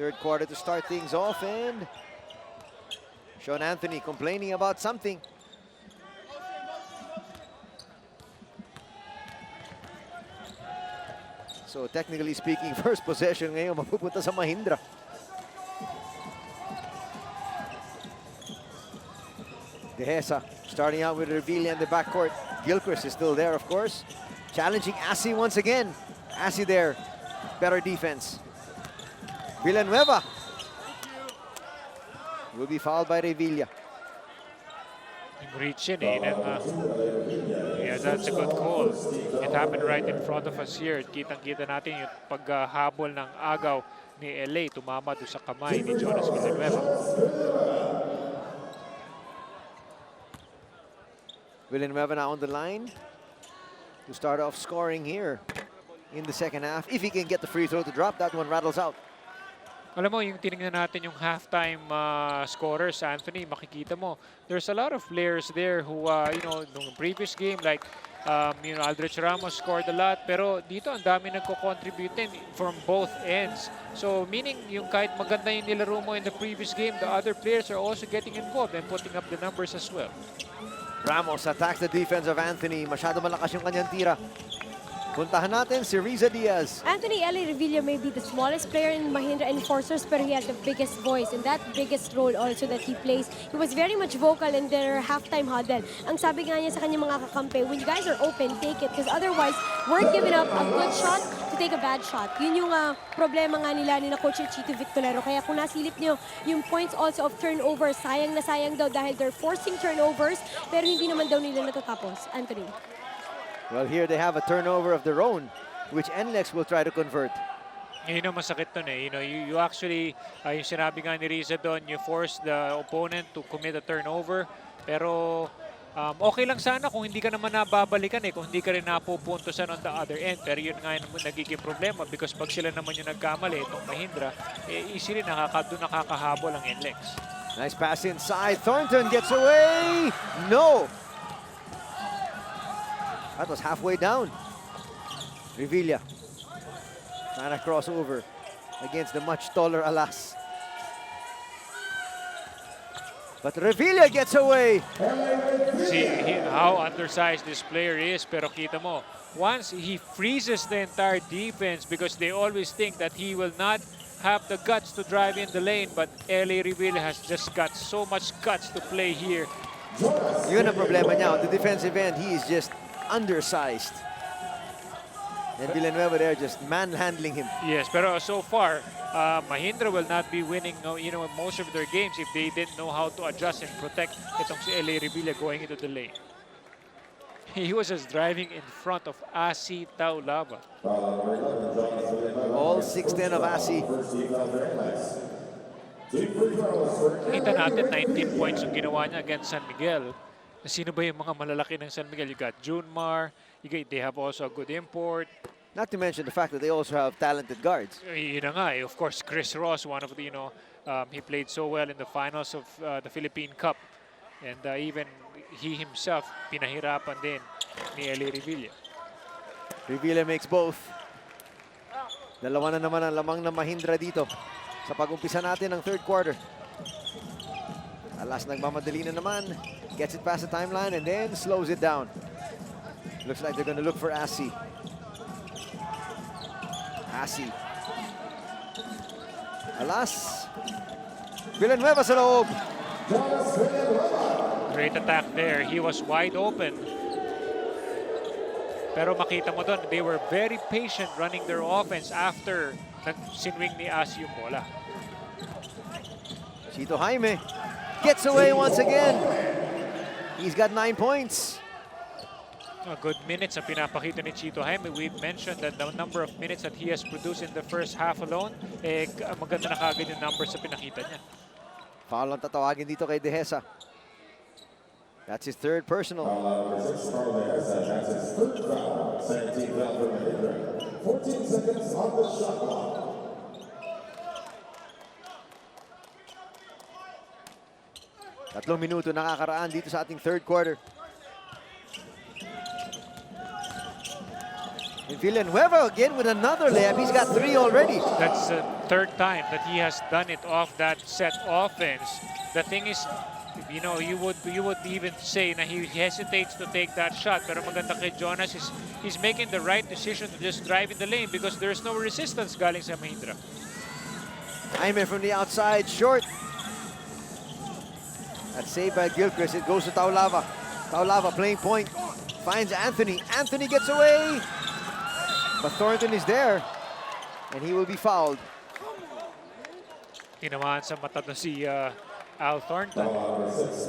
Third quarter to start things off, and Sean Anthony complaining about something. So technically speaking, first possession ngayon mapupunta sa Mahindra. Dehesa starting out with Revilla in the backcourt. Gilchrist is still there, of course. Challenging Asi once again. Asi there. Better defense. Villanueva will be fouled by Revilla. Reach in eh. Yeah, that's a good call. It happened right in front of us here. Kitang-kita natin yung paghabol ng agaw ni LA. Tumama doon sa kamay ni Jonas Villanueva. Villanueva now on the line to start off scoring here in the second half. If he can get the free throw to drop, that one rattles out. Alam mo, yung tinignan natin yung halftime scorers, Anthony, makikita mo, there's a lot of players there who, nung previous game, like, Aldrich Ramos scored a lot, pero dito ang dami nagko-contribute din from both ends. So, meaning, yung kahit maganda yung nilaro mo in the previous game, the other players are also getting involved and putting up the numbers as well. Ramos attacks the defense of Anthony. Masyado malakas yung kanyang tira. Puntahan natin si Riza Diaz. Anthony L.A. Revilla may be the smallest player in Mahindra Enforcers, but he has the biggest voice and that biggest role also that he plays. He was very much vocal in their halftime huddle. Ang sabi nga niya sa kanyang mga kakampi, when you guys are open, take it. Because otherwise, we're giving up a good shot to take a bad shot. Yun yung problema nga nila ni na Coach Chito Victorero. Kaya kung nasilip niyo yung points also of turnovers, sayang na sayang daw dahil they're forcing turnovers, pero hindi naman daw nila natatapos. Anthony. Well, here they have a turnover of their own, which Nlex will try to convert. Yun ang masakit dun eh. You actually, yung sinabi nga ni Riza doon, you force the opponent to commit a turnover. Pero okay lang sana kung hindi ka naman nababalikan eh, kung hindi ka rin napupuntosan on the other end. Pero yun nga yung nagiging problema because pag sila naman yung nagkamali, itong Mahindra, easily nakakahabol ang Nlex. Nice pass inside. Thornton gets away. No. That was halfway down. Revilla trying to cross over against the much taller Alas. But Revilla gets away. See how undersized this player is, pero kita mo, once he freezes the entire defense because they always think that he will not have the guts to drive in the lane, but LA Revilla has just got so much guts to play here. Yun ang problema niya. On the defensive end, he is just undersized. And Villanueva there just manhandling him. Yes, pero so far, Mahindra will not be winning most of their games if they didn't know how to adjust and protect itong si LA Revilla going into the lane. He was just driving in front of Asi Taulava. All 6'10" of Asi. Kita natin 19 points yung ginawa niya against San Miguel. Sino ba yung mga malalaki ng San Miguel? You got Junmar, they have also a good import. Not to mention the fact that they also have talented guards. Yun na nga eh. Of course, Chris Ross, one of the, he played so well in the finals of the Philippine Cup. And even he himself, pinahirapan din ni LA Revilla. Revilla makes both. Dalawa na naman ang lamang ng Mahindra dito sa pag-umpisa natin ng third quarter. Alas nagmamadali na naman. Gets it past the timeline and then slows it down. Looks like they're going to look for Asi. Asi. Alas. Villanueva sa loob. Great attack there. He was wide open. Pero makita mo doon, they were very patient running their offense after sinwing ni Asi yung bola. Chito Jaime gets away once again. He's got 9 points. Good minutes ang pinapakita ni Chito Jaime. We've mentioned that the number of minutes that he has produced in the first half alone, maganda na kagad yung numbers na pinakita niya. Foul ang tatawagin dito kay Dehesa. That's his third personal. 14 seconds on the shot clock. Tatlong minuto nakakaraan dito sa ating third quarter. And Villanueva again with another layup. He's got 3 already. That's third time that he has done it off that set offense. The thing is, you know, you would even say na he hesitates to take that shot. Pero maganda kay Jonas is he's making the right decision to just drive in the lane because there's no resistance galing sa Mahindra. Jaime from the outside, short. That's saved by Gilchrist. It goes to Taulava. Taulava playing point. Finds Anthony. Anthony gets away. But Thornton is there. And he will be fouled. Tinamaan sa mata na si Al Thornton.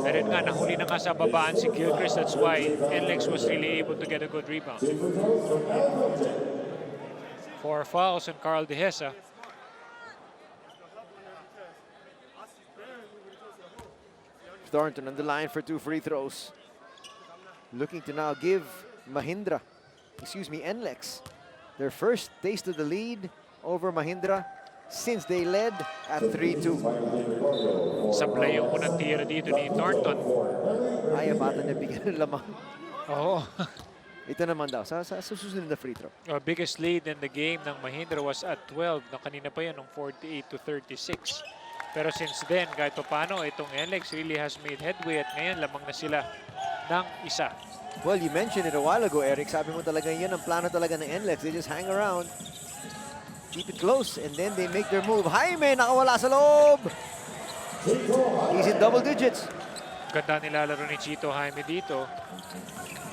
Pero yun nga, nahuli na nga sa babaan si Gilchrist. That's why Nlex was really able to get a good rebound. 4 fouls on Carl Dehesa. Thornton on the line for 2 free throws. Looking to now give Nlex, their first taste of the lead over Mahindra since they led at 3-2. Sablay yung unang tira dito ni Thornton. Ayaw bata na bigyan ng lamang. Oo. Ito naman daw, sa susunod na free throw. Our biggest lead in the game ng Mahindra was at 12. Na kanina pa yan, ng 48-36. Pero since then, kahit pa paano, itong Nlex really has made headway at ngayon lamang na sila ng isa. Well, you mentioned it a while ago, Eric. Sabi mo talaga yan ang plano talaga ng Nlex. They just hang around, keep it close, and then they make their move. Jaime, nakawala sa loob. He's in double digits. Ganda nilalaro ni Chito Jaime dito.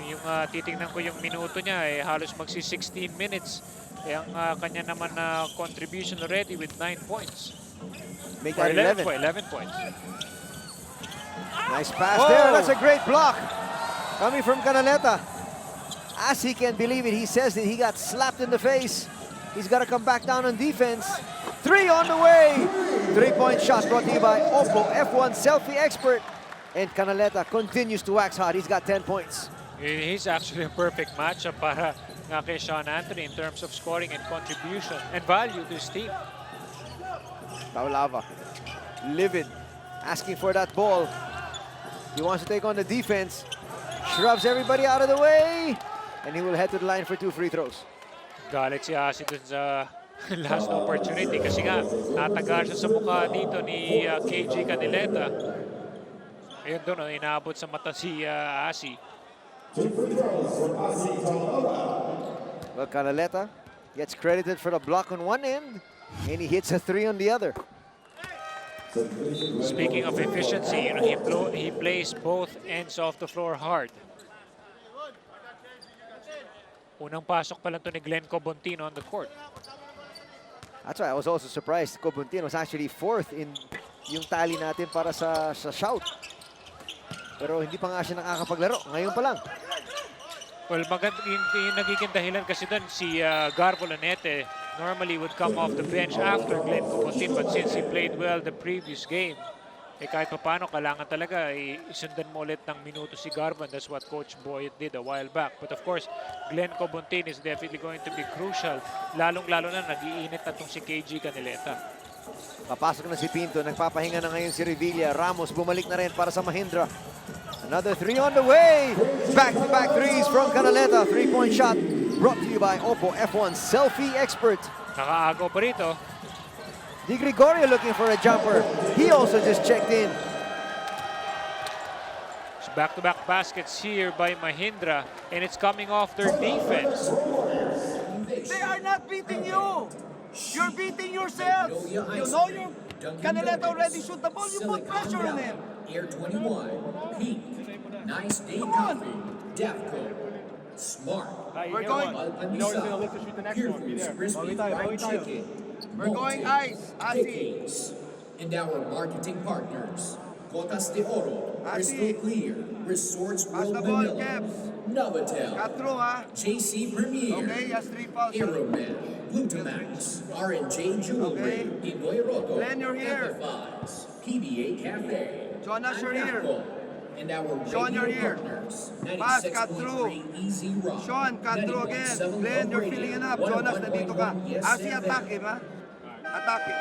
Yung titingnan ko yung minuto niya, halos magsi 16 minutes. Ang kanya naman na contribution already with 9 points. Make that 11. 11 points. Nice pass there. That's a great block. Coming from Canaleta. As he can believe it, he says that he got slapped in the face. He's got to come back down on defense. 3 on the way. 3-point shot brought to you by Oppo, F1 selfie expert. And Canaleta continues to wax hot. He's got 10 points. He's actually a perfect matchup para nga kay Sean Anthony in terms of scoring and contribution and value to his team. Taulava, livid, asking for that ball. He wants to take on the defense. Shrubs everybody out of the way. And he will head to the line for 2 free throws. Galit si Asi dun sa last opportunity kasi nga natagal siya sa mukha dito ni KJ Canileta. Ayun doon, inaabot sa mata si Asi. Well, Canaleta gets credited for the block on one end, and he hits a 3 on the other. Speaking of efficiency, you know, he plays both ends of the floor hard. Unang pasok pa lang to ni Glenn Cobontino on the court. That's why I was also surprised. Cobontino was actually 4th in yung tally natin para sa shout. Pero hindi pa nga siya nakakapaglaro. Ngayon pa lang. Well, yung nagiging dahilan kasi doon si Garbo Lanete normally would come off the bench after Glenn Cobontino, but since he played well the previous game, kahit pa paano, kailangan talaga isundan mo ulit ng minuto si Garbo. That's what Coach Boyd did a while back. But of course, Glenn Cobontino is definitely going to be crucial. Lalong-lalo na nag-iinit na itong si KG Canileta. Papasok na si Pinto. Nagpapahinga na ngayon si Revilla. Ramos bumalik na rin para sa Mahindra. Another 3 on the way. Back-to-back threes from Canaleta. 3-point shot brought to you by Oppo F1 selfie expert. Nakaagaw pa rito. Di Gregorio looking for a jumper. He also just checked in. Back-to-back baskets here by Mahindra, and it's coming off their defense. They are not beating you. You're beating yourselves. You know you Canaleta already shoot the ball. You put pressure on him. Air 21, Pink, Nice Day Coffee, Defco, Smart. We're going. We're going ice. Asi. And our marketing partners, Gotas de Oro, Crystal Clear, Resorts Pass World the ball, Manila, Caps. Novotel, Cut through, ha? JC Premier, Okay, yes, 3 fouls. Aeromed, Glutamax, R&J Jewelry, Okay. Inoy Roto, Glenn, you're here. Amplifies, PBA Cafe, Jonas, you're here. and our Sean, you're radio here. partners, Pass, cut 96.3 through. Easy Rock, Sean, cut through again. 91.7 Glenn, you're Radio, filling it up. Jonas, nandito ka. 101.1 Yes Asi, FM. attack him, ha? Attack him.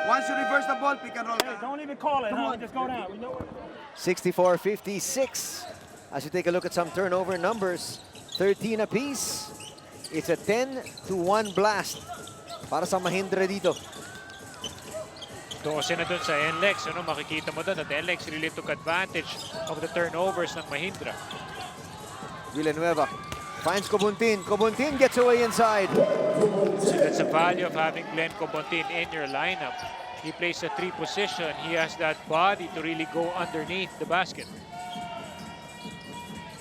Once you reverse the ball, pick and roll. Don't even call it, huh? Just go down. We know it. 64-56. As you take a look at some turnover numbers, 13 apiece. It's a 10-1 blast para sa Mahindra dito. 12 na dun sa Nlex. Ano, makikita mo dun that Nlex really took advantage of the turnovers ng Mahindra. Villanueva finds Cobontin. Cobontin gets away inside. So that's the value of having Glenn Cobontin in your lineup. He plays a 3 position. He has that body to really go underneath the basket.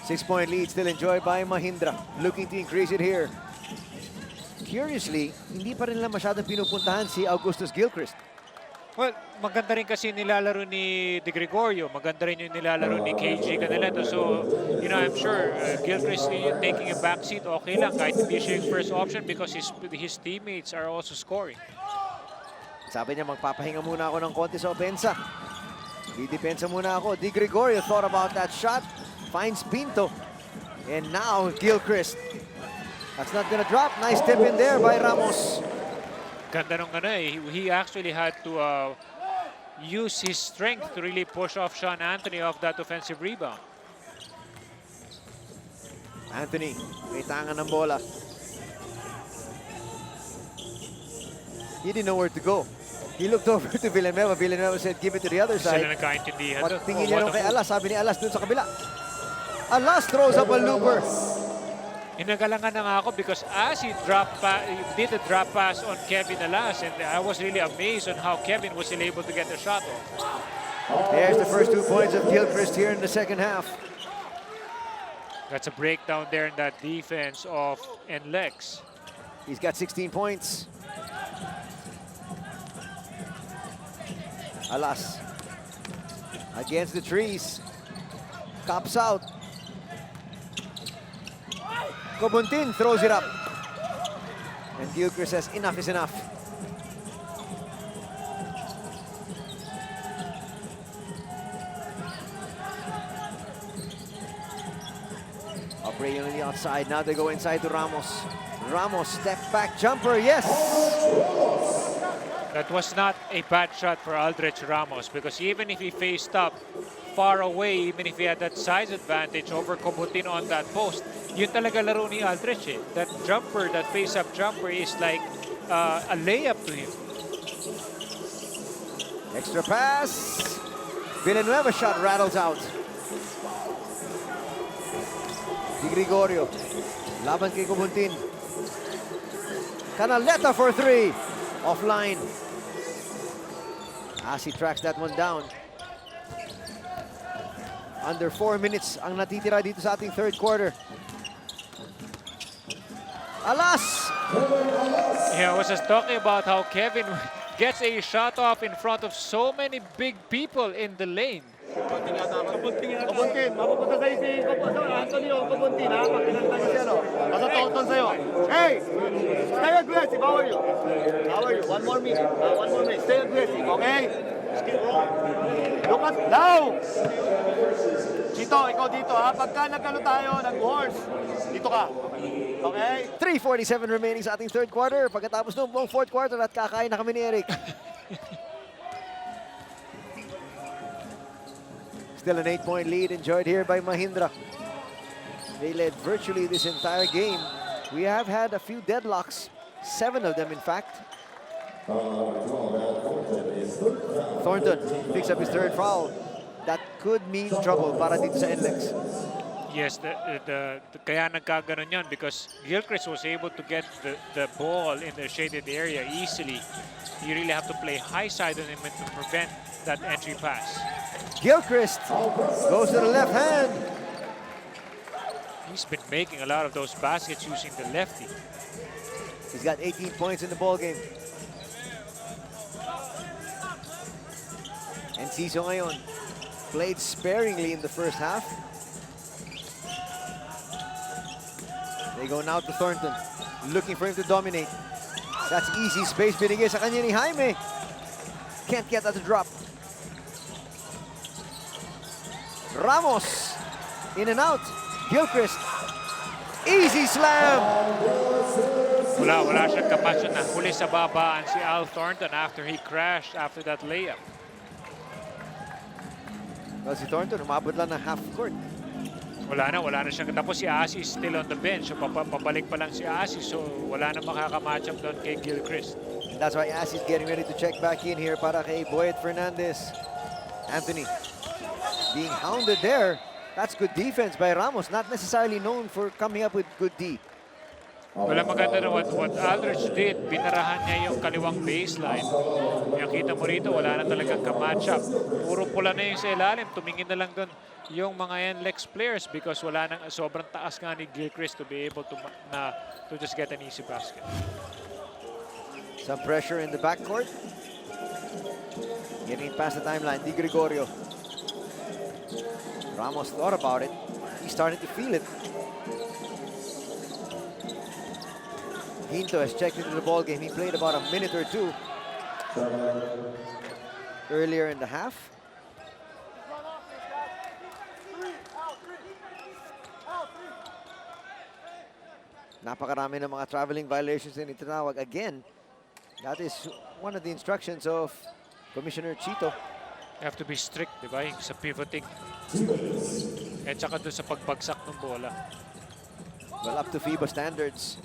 6-point lead still enjoyed by Mahindra. Looking to increase it here. Curiously, hindi pa rin nila masyadong pinupuntahan si Augustus Gilchrist. Well, maganda rin kasi nilalaro ni De Gregorio. Maganda rin yung nilalaro ni KG Canaletto. So, you know, I'm sure Gilchrist taking a backseat, okay lang. Kahit hindi siya yung first option because his teammates are also scoring. Sabi niya, magpapahinga muna ako ng konti sa opensa. Didepensa muna ako. De Gregorio thought about that shot. Finds Pinto. And now Gilchrist. That's not gonna drop. Nice tip in there by Ramos. Ganda nung ano eh. He actually had to use his strength to really push off Sean Anthony off that offensive rebound. Anthony, may tangan ng bola. He didn't know where to go. He looked over to Villanueva. Villanueva said, give it to the other side. Sila nagkaintindihan. But tingin niya nung kay Alas. Sabi ni Alas dun sa kabila. Alas throws up a looper. Inagalangan na nga ako because as he did the drop pass on Kevin Alas, and I was really amazed on how Kevin was still able to get the shot off. There's the first 2 points of Gilchrist here in the second half. That's a breakdown there in that defense of Nlex. He's got 16 points. Alas against the trees. Cops out. Cobontin throws it up. And Gilchrist says enough is enough. Operating on the outside. Now they go inside to Ramos. Ramos, step back jumper, yes! That was not a bad shot for Aldrich Ramos because even if he faced up far away, even if he had that size advantage over Cobontin on that post, yun talaga laro ni Aldrich eh. That jumper, that face-up jumper is like a layup to him. Extra pass. Villanueva shot rattles out. Di Gregorio. Laban kay Cobontin. Canaletto for 3. Offline. As he tracks that one down. Under 4 minutes ang natitira dito sa ating third quarter. Alas! Yeah, I was just talking about how Kevin gets a shot off in front of so many big people in the lane. Cobontin, mapupunta sa'yo si Anthony o Cobontin, ha? Pag pinagtan niya siya, no? Basta toton sa'yo. Hey! Stay aggressive, how are you? How are you? One more minute. Stay aggressive, okay? Look at now! Chito, ikaw dito, ha? Pagka nagkano tayo, nag-horse, dito ka. Okay? 3:47 remaining sa ating third quarter. Pagkatapos ng buong fourth quarter at kakain na kami ni Eric. Still an 8-point lead enjoyed here by Mahindra. They led virtually this entire game. We have had a few deadlocks, 7 of them in fact. Thornton picks up his third foul. That could mean trouble para dito sa Nlex. Yes, kaya nagkaganon yan because Gilchrist was able to get the ball in the shaded area easily. You really have to play high side on him to prevent that entry pass. Gilchrist goes to the left hand. He's been making a lot of those baskets using the lefty. He's got 18 points in the ball game. And Ciso ngayon played sparingly in the first half. They go now to Thornton, looking for him to dominate. That's easy space binigay sa kanya ni Jaime. Can't get that to drop. Ramos, in and out. Gilchrist, easy slam. Wala siyang kapasyon na huli sa babaan si Al Thornton after he crashed after that layup. Well, si Thornton umabot lang ng half court. Wala na siyang. Tapos si Asi is still on the bench. So papalik pa lang si Asi. So wala na makakamatch up doon kay Gilchrist. that's why Assie's getting ready to check back in here para kay Boyet Fernandez. Anthony being hounded there. That's good defense by Ramos, not necessarily known for coming up with good D. Wala maganda na what Aldrich did, binarahan niya yung kaliwang baseline. Nakita mo rito, wala na talagang ka-matchup. Puro pula na yung sa ilalim, tumingin na lang doon yung mga Nlex players because wala nang sobrang taas nga ni Gilchrist to be able to just get an easy basket. Some pressure in the backcourt. Getting past the timeline, Di Gregorio. Ramos thought about it. He's starting to feel it. Ginto has checked into the ball game. He played about a minute or two earlier in the half. Napakarami ng mga traveling violations in itinawag again. That is one of the instructions of Commissioner Chito. You have to be strict, di ba? Yung sa pivoting. At saka doon sa pagbagsak ng bola. Well, up to FIBA standards.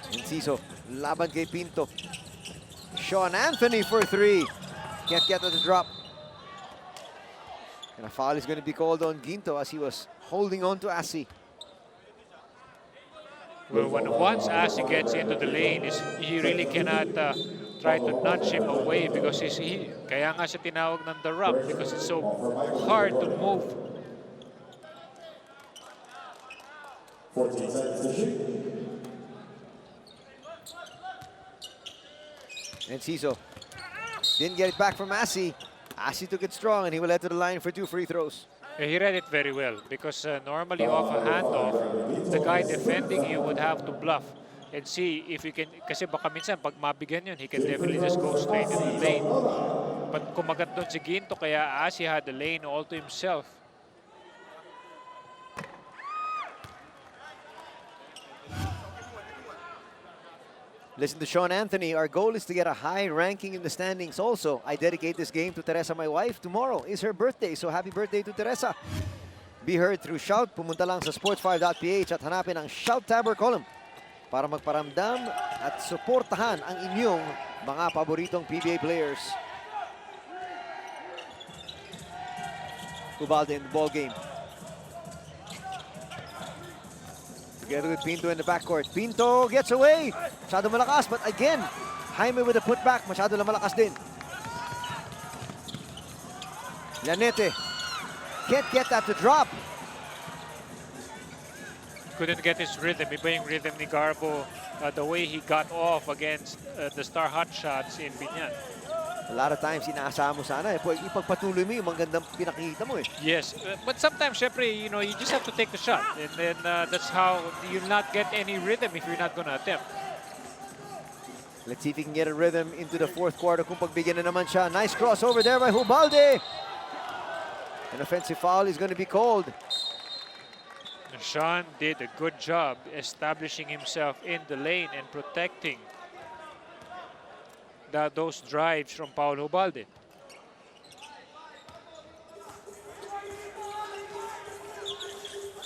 Enciso, laban kay Pinto. Sean Anthony for three. Can't get to the drop. And a foul is going to be called on Ginto as he was holding on to Asi. Well, once Asi gets into the lane, he really cannot try to nudge him away because kaya nga siya tinawag ng the rock because it's so hard to move. 14 seconds to shoot. Enciso didn't get it back from Asi. Asi took it strong and he will head to the line for 2 free throws. He read it very well because normally off a handoff, the guy defending you would have to bluff and see if he can, kasi baka minsan pag mabigyan yun, he can definitely just go straight in the lane. But kumagat doon si Ginto kaya Asi had the lane all to himself. Listen to Sean Anthony. Our goal is to get a high ranking in the standings also. I dedicate this game to Teresa, my wife. Tomorrow is her birthday, so happy birthday to Teresa. Be heard through Shout. Pumunta lang sa sports5.ph at hanapin ang Shout tab or column para magparamdam at suportahan ang inyong mga paboritong PBA players. Ubalde in the ball game. Together with Pinto in the backcourt. Pinto gets away. Masyado malakas, but again, Jaime with a putback. Masyado lang malakas din. Lanete can't get that to drop. Couldn't get his rhythm. Iba yung rhythm ni Garbo. The way he got off against the star hot shots in Binyan. A lot of times, inaasahan mo sana. Ipagpatuloy mo yung magandang pinakita mo eh. Yes, but sometimes, syempre, you know, you just have to take the shot. And then that's how you'll not get any rhythm if you're not going to attempt. Let's see if he can get a rhythm into the fourth quarter kung pagbigyan na naman siya. Nice crossover there by Ubalde. An offensive foul is going to be called. Sean did a good job establishing himself in the lane and protecting those drives from Paul Ubalde.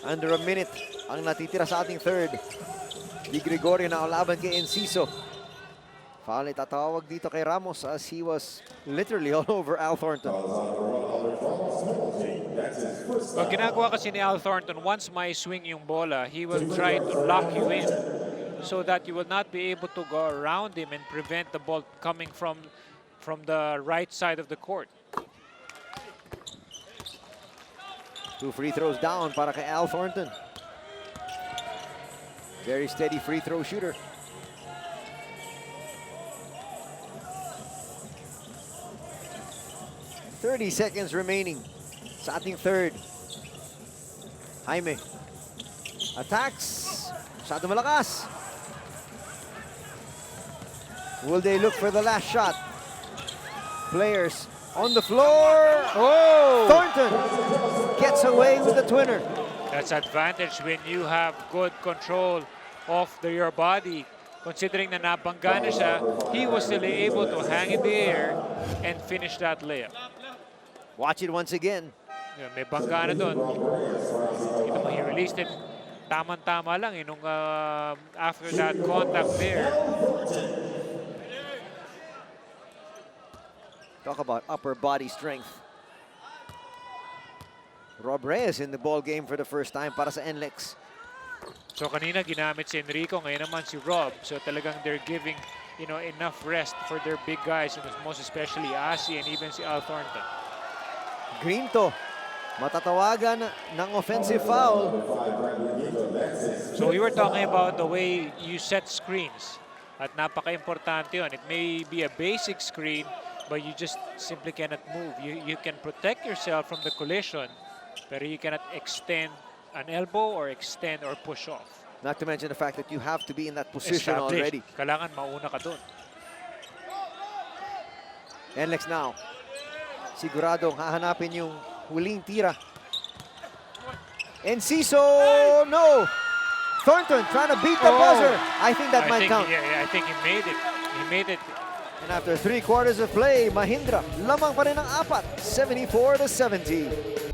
Under a minute ang natitira sa ating third. Di Gregorio na ang laban kay Enciso. Foul itatawag dito kay Ramos as he was literally all over Al Thornton. Well, ginagawa kasi ni Al Thornton, once may swing yung bola, he will try to lock you in so that you will not be able to go around him and prevent the ball coming from the right side of the court. 2 free throws down para kay Al Thornton. Very steady free throw shooter. .30 seconds remaining sa ating third. Jaime attacks. Masyado malakas. Will they look for the last shot? Players on the floor. Oh! Thornton gets away with the twinner. That's advantage when you have good control of your body. Considering na nabangga na siya, he was still able to hang in the air and finish that layup. Watch it once again. Yeah, may bangga na doon. Ito mo, he released it tamang-tama lang nung after that contact there. Talk about upper body strength. Rob Reyes in the ball game for the first time para sa Nlex. So kanina ginamit si Enrico, ngayon naman si Rob. So talagang they're giving enough rest for their big guys, and most especially Asi and even si Al Thornton. Grinto, matatawagan ng offensive foul. So we were talking about the way you set screens. At napaka-importante yun. It may be a basic screen, but you just simply cannot move. You can protect yourself from the collision, but you cannot extend an elbow or extend or push off. Not to mention the fact that you have to be in that position already. Kailangan mauna ka dun. Nlex now. Siguradong hahanapin yung huling tira. Enciso, no! Thornton trying to beat the buzzer. I think that might count. Yeah, I think he made it. He made it. And after 3 quarters of play, Mahindra lamang pa rin ng 4, 74-70.